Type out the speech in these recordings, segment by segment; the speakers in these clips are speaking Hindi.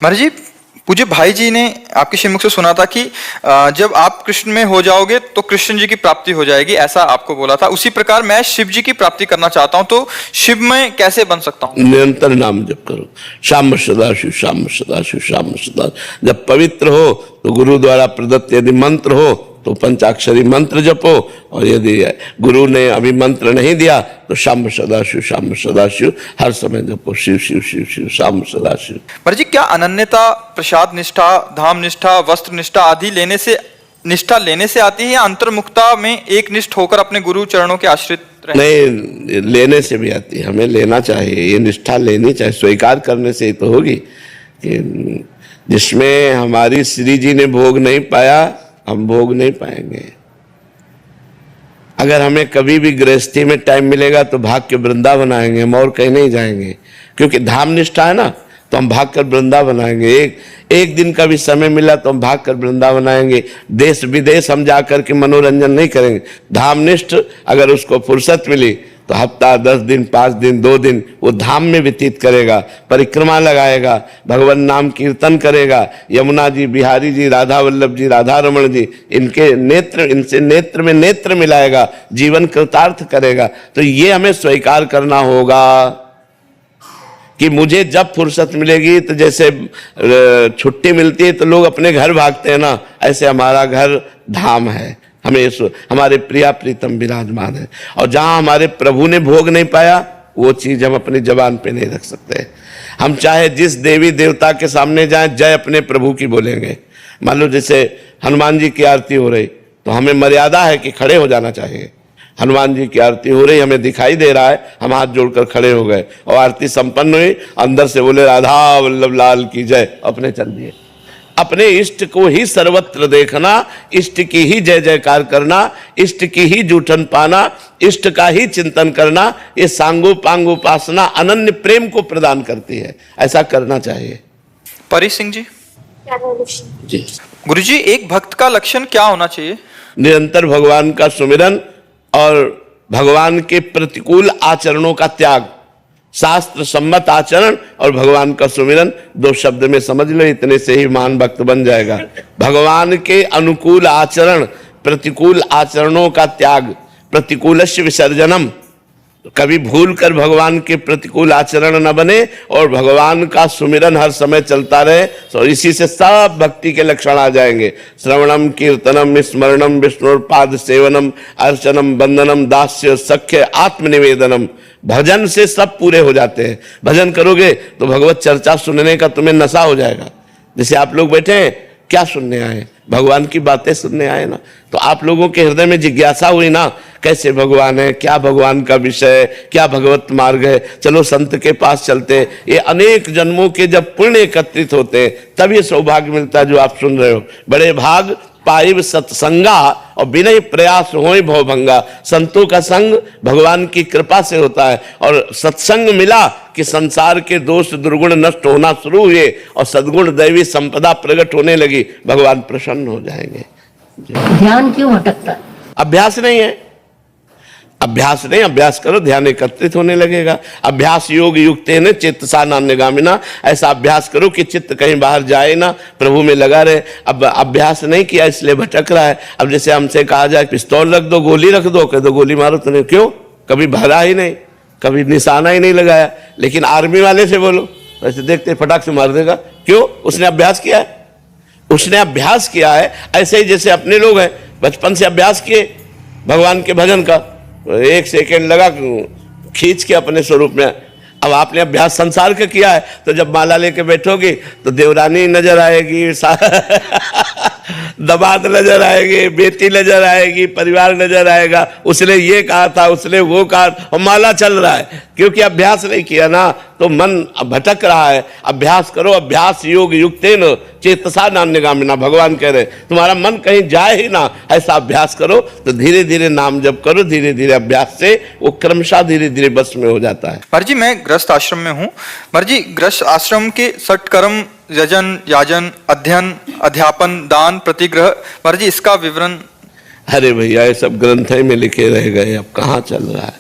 महाराज जी, पूज्य भाई जी ने आपके श्रीमुख से सुना था कि जब आप कृष्ण में हो जाओगे तो कृष्ण जी की प्राप्ति हो जाएगी, ऐसा आपको बोला था। उसी प्रकार मैं शिव जी की प्राप्ति करना चाहता हूं, तो शिव में कैसे बन सकता हूं? निरंतर नाम जप करो, श्याम सदाशिव श्याम सदाशिव श्याम सदा। जब पवित्र हो तो गुरु द्वारा प्रदत्त यदि मंत्र हो तो पंचाक्षरी मंत्र जपो, और यदि गुरु ने अभी मंत्र नहीं दिया तो श्याम सदाशिव हर समय जपो, शिव शिव शिव शिव श्याम सदाशिव। महाराज जी, क्या अनन्यता प्रसाद निष्ठा, धाम निष्ठा, वस्त्र निष्ठा आदि निष्ठा लेने से आती है, या अंतर्मुखता में एक निष्ठ होकर अपने गुरु चरणों के आश्रित रहने? नहीं, लेने से भी आती है, हमें लेना चाहिए, ये निष्ठा लेनी चाहिए। स्वीकार करने से ही तो होगी कि जिसमें हमारी श्री जी ने भोग नहीं पाया हम भोग नहीं पाएंगे। अगर हमें कभी भी गृहस्थी में टाइम मिलेगा तो भाग के वृंदावन आएंगे, हम और कहीं नहीं जाएंगे, क्योंकि धाम निष्ठा है ना, तो हम भाग कर वृंदावन आएंगे। एक दिन का भी समय मिला तो हम भाग कर वृंदावन आएंगे। देश विदेश हम जाकर के मनोरंजन नहीं करेंगे। धामनिष्ठ अगर उसको फुर्सत मिली तो हफ्ता 10 दिन 5 दिन 2 दिन वो धाम में व्यतीत करेगा, परिक्रमा लगाएगा, भगवान नाम कीर्तन करेगा, यमुना जी, बिहारी जी, राधा वल्लभ जी, राधा रमण जी, इनसे नेत्र में नेत्र मिलाएगा, जीवन कृतार्थ करेगा। तो ये हमें स्वीकार करना होगा कि मुझे जब फुर्सत मिलेगी, तो जैसे छुट्टी मिलती है तो लोग अपने घर भागते हैं ना, ऐसे हमारा घर धाम है, हमें हमारे प्रिया प्रीतम विराजमान है। और जहां हमारे प्रभु ने भोग नहीं पाया वो चीज हम अपनी जबान पे नहीं रख सकते। हम चाहे जिस देवी देवता के सामने जाएं, जय अपने प्रभु की बोलेंगे। मान लो जैसे हनुमान जी की आरती हो रही तो हमें मर्यादा है कि खड़े हो जाना चाहिए। हनुमान जी की आरती हो रही, हमें दिखाई दे रहा है, हम हाथ जोड़कर खड़े हो गए और आरती संपन्न हुई, अंदर से बोले राधा वल्लभ लाल की जय, अपने चल दिए। अपने इष्ट को ही सर्वत्र देखना, इष्ट की ही जय जयकार करना, इष्ट की ही जूठन पाना, इष्ट का ही चिंतन करना, ये सांगो पांग उपासना अनन्य प्रेम को प्रदान करती है। ऐसा करना चाहिए। परी सिंह जी, जी गुरु जी, एक भक्त का लक्षण क्या होना चाहिए? निरंतर भगवान का सुमिरन और भगवान के प्रतिकूल आचरणों का त्याग। शास्त्र सम्मत आचरण और भगवान का सुमिरन, 2 शब्द में समझ लो, इतने से ही महान भक्त बन जाएगा। भगवान के अनुकूल आचरण, प्रतिकूल आचरणों का त्याग, प्रतिकूलस्य विसर्जनम। कभी भूल कर भगवान के प्रतिकूल आचरण न बने और भगवान का सुमिरन हर समय चलता रहे। तो इसी से सब भक्ति के लक्षण आ जाएंगे। श्रवणम कीर्तनम स्मरणम विष्णुपाद सेवनम अर्चनम बंदनम दास्य सख्य आत्मनिवेदनम। भजन से सब पूरे हो जाते हैं। भजन करोगे तो भगवत चर्चा सुनने का तुम्हें नशा हो जाएगा। जैसे आप लोग बैठे हैं, क्या सुनने आए? भगवान की बातें सुनने आए ना। तो आप लोगों के हृदय में जिज्ञासा हुई ना, कैसे भगवान है, क्या भगवान का विषय, क्या भगवत मार्ग है, चलो संत के पास चलते हैं। ये अनेक जन्मों के जब पुण्य एकत्रित होते हैं तब ये सौभाग्य मिलता है जो आप सुन रहे हो। बड़े भाग पाइब सत्संगा और बिना प्रयास होए भवभंगा। संतों का संग भगवान की कृपा से होता है, और सत्संग मिला कि संसार के दोष दुर्गुण नष्ट होना शुरू हुए और सद्गुण दैवी संपदा प्रकट होने लगी। भगवान प्रसन्न हो जाएंगे। ध्यान क्यों भटकता है? अभ्यास नहीं है। अभ्यास नहीं, अभ्यास करो, ध्यान एकत्रित होने लगेगा। अभ्यास योग युक्तेन चित्तसा नान्यगामिना। ऐसा अभ्यास करो कि चित्त कहीं बाहर जाए ना, प्रभु में लगा रहे। अब अभ्यास नहीं किया इसलिए भटक रहा है। अब जैसे हमसे कहा जाए पिस्तौल रख दो, गोली रख दो, कह दो गोली मारो, तो नहीं, क्यों? कभी भरा ही नहीं, कभी निशाना ही नहीं लगाया। लेकिन आर्मी वाले से बोलो, वैसे देखते फटाक से मार देगा। क्यों? उसने अभ्यास किया है, उसने अभ्यास किया है। ऐसे ही जैसे अपने लोग हैं, बचपन से अभ्यास किए भगवान के भजन का, 1 सेकेंड लगा खींच के अपने स्वरूप में। अब आपने अभ्यास संसार का किया है, तो जब माला लेके बैठोगे तो देवरानी नजर आएगी, दमाद नजर आएगी, बेटी नजर आएगी, परिवार नजर आएगा। उसने ये कहा था, उसने वो कहा, और माला चल रहा है। क्योंकि अभ्यास नहीं किया ना, तो मन भटक रहा है। अभ्यास करो, अभ्यास योग युक्तेन चेतसा नान्यगामिना। भगवान कह रहे तुम्हारा मन कहीं जाए ही ना, ऐसा अभ्यास करो। तो धीरे धीरे नाम जप करो, धीरे धीरे अभ्यास से वो क्रमशः धीरे धीरे बस में हो जाता है। महाराज जी, मैं गृहस्थ आश्रम में हूँ। महाराज जी, गृहस्थ आश्रम के सत्कर्म, यजन, याजन, अध्ययन, अध्यापन, दान, प्रतिग्रह, महाराज जी इसका विवरण। अरे भैया, ये सब ग्रंथ में लिखे रह गए, अब कहाँ चल रहा है?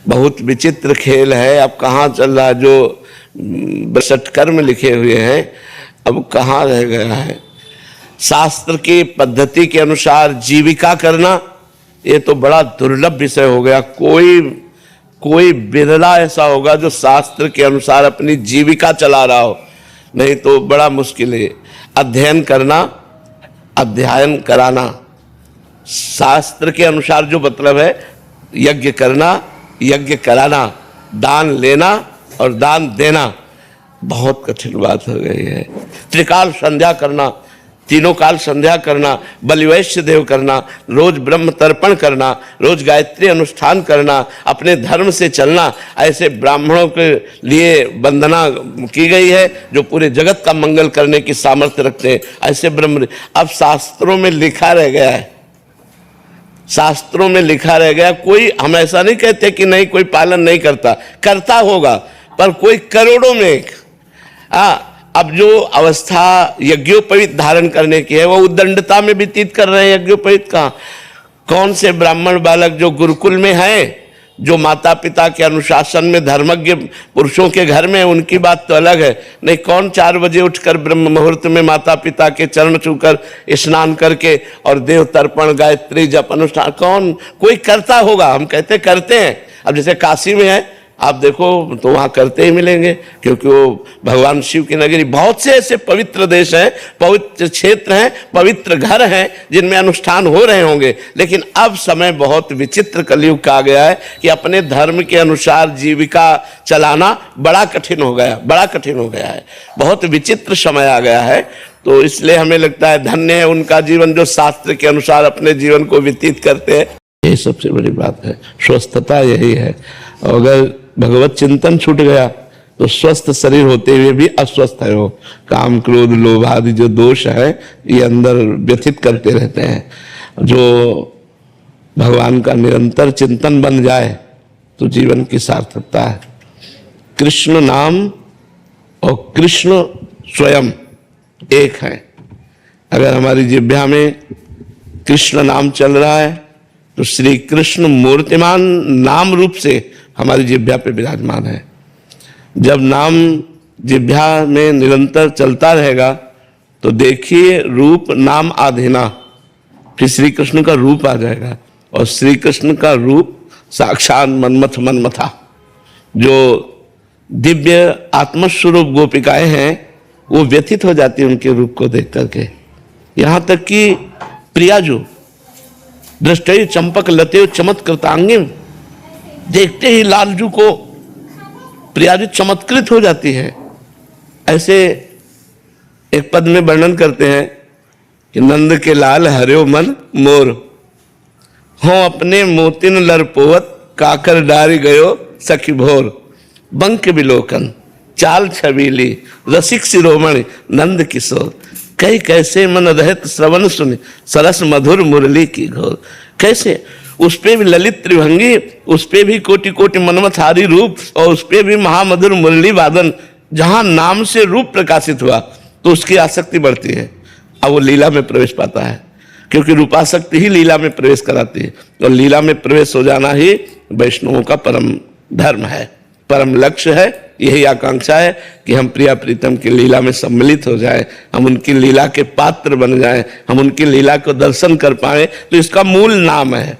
बहुत विचित्र खेल है। अब कहाँ चल रहा है? जो 62 कर्म लिखे हुए हैं, अब कहाँ रह गया है। शास्त्र की पद्धति के अनुसार जीविका करना, ये तो बड़ा दुर्लभ विषय हो गया। कोई बिरला ऐसा होगा जो शास्त्र के अनुसार अपनी जीविका चला रहा हो, नहीं तो बड़ा मुश्किल है। अध्ययन करना, अध्ययन कराना, शास्त्र के अनुसार जो मतलब है, यज्ञ करना, यज्ञ कराना, दान लेना और दान देना, बहुत कठिन बात हो गई है। त्रिकाल संध्या करना, तीनों काल संध्या करना, बलिवैश्य देव करना, रोज ब्रह्म तर्पण करना, रोज गायत्री अनुष्ठान करना, अपने धर्म से चलना, ऐसे ब्राह्मणों के लिए वंदना की गई है जो पूरे जगत का मंगल करने की सामर्थ्य रखते हैं, ऐसे ब्रह्म। अब शास्त्रों में लिखा रह गया है, शास्त्रों में लिखा रह गया। कोई, हम ऐसा नहीं कहते कि नहीं कोई पालन नहीं करता, करता होगा, पर कोई करोड़ों में एक। अब जो अवस्था यज्ञोपवीत धारण करने की है वो उद्दंडता में व्यतीत कर रहे हैं। यज्ञोपवीत का कौन से ब्राह्मण बालक जो गुरुकुल में हैं, जो माता पिता के अनुशासन में धर्मज्ञ पुरुषों के घर में, उनकी बात तो अलग है। नहीं, कौन 4 बजे उठकर ब्रह्म मुहूर्त में माता पिता के चरण छूकर स्नान करके और देव तर्पण गायत्री जप अनुष्ठान, कौन? कोई करता होगा, हम कहते करते हैं। अब जैसे काशी में है, आप देखो तो वहाँ करते ही मिलेंगे, क्योंकि वो भगवान शिव की नगरी। बहुत से ऐसे पवित्र देश हैं, पवित्र क्षेत्र हैं, पवित्र घर हैं जिनमें अनुष्ठान हो रहे होंगे। लेकिन अब समय बहुत विचित्र कलयुग का आ गया है कि अपने धर्म के अनुसार जीविका चलाना बड़ा कठिन हो गया, बड़ा कठिन हो गया है। बहुत विचित्र समय आ गया है। तो इसलिए हमें लगता है धन्य है उनका जीवन जो शास्त्र के अनुसार अपने जीवन को व्यतीत करते हैं। यही सबसे बड़ी बात है, स्वस्थता यही है। और अगर भगवत चिंतन छूट गया तो स्वस्थ शरीर होते हुए भी अस्वस्थ है वो। काम क्रोध लोभ आदि जो दोष है ये अंदर व्यथित करते रहते हैं। जो भगवान का निरंतर चिंतन बन जाए तो जीवन की सार्थकता है। कृष्ण नाम और कृष्ण स्वयं एक है। अगर हमारी जिह्वा में कृष्ण नाम चल रहा है तो श्री कृष्ण मूर्तिमान नाम रूप से हमारी जिह्वा पे विराजमान है। जब नाम जिह्वा में निरंतर चलता रहेगा तो देखिए रूप नाम आधीना, फिर श्री कृष्ण का रूप आ जाएगा। और श्री कृष्ण का रूप साक्षात मन्मथ मनमथा, जो दिव्य आत्मस्वरूप गोपिकाएं हैं वो व्यथित हो जाती है उनके रूप को देख करके। यहां तक कि प्रियाजू दृष्टि चंपक लते चमत्कृतांगी, देखते ही लालजू को प्रियाजू चमत्कृत हो जाती है। ऐसे एक पद में वर्णन करते हैं कि नंद के लाल हर्यो मन मोर, हो अपने मोतिन लरपोवत काकर डारी गयो सखी भोर, बंक विलोकन चाल छबीली रसिक शिरोमणि नंद किशोर, कई कैसे मन रहत श्रवण सुनि सरस मधुर मुरली की घोर। कैसे उस पे भी ललित त्रिभंगी, उस पे भी कोटि कोटि मनमथारी रूप, और उस पे भी महामधुर मुरली वादन। जहां नाम से रूप प्रकाशित हुआ तो उसकी आसक्ति बढ़ती है, अब वो लीला में प्रवेश पाता है, क्योंकि रूपासक्ति ही लीला में प्रवेश कराती है। और लीला में प्रवेश हो जाना ही वैष्णवों का परम धर्म है, परम लक्ष्य है। यही आकांक्षा है कि हम प्रिया प्रीतम की लीला में सम्मिलित हो जाएं, हम उनकी लीला के पात्र बन जाएं, हम उनकी लीला को दर्शन कर पाएं। तो इसका मूल नाम है।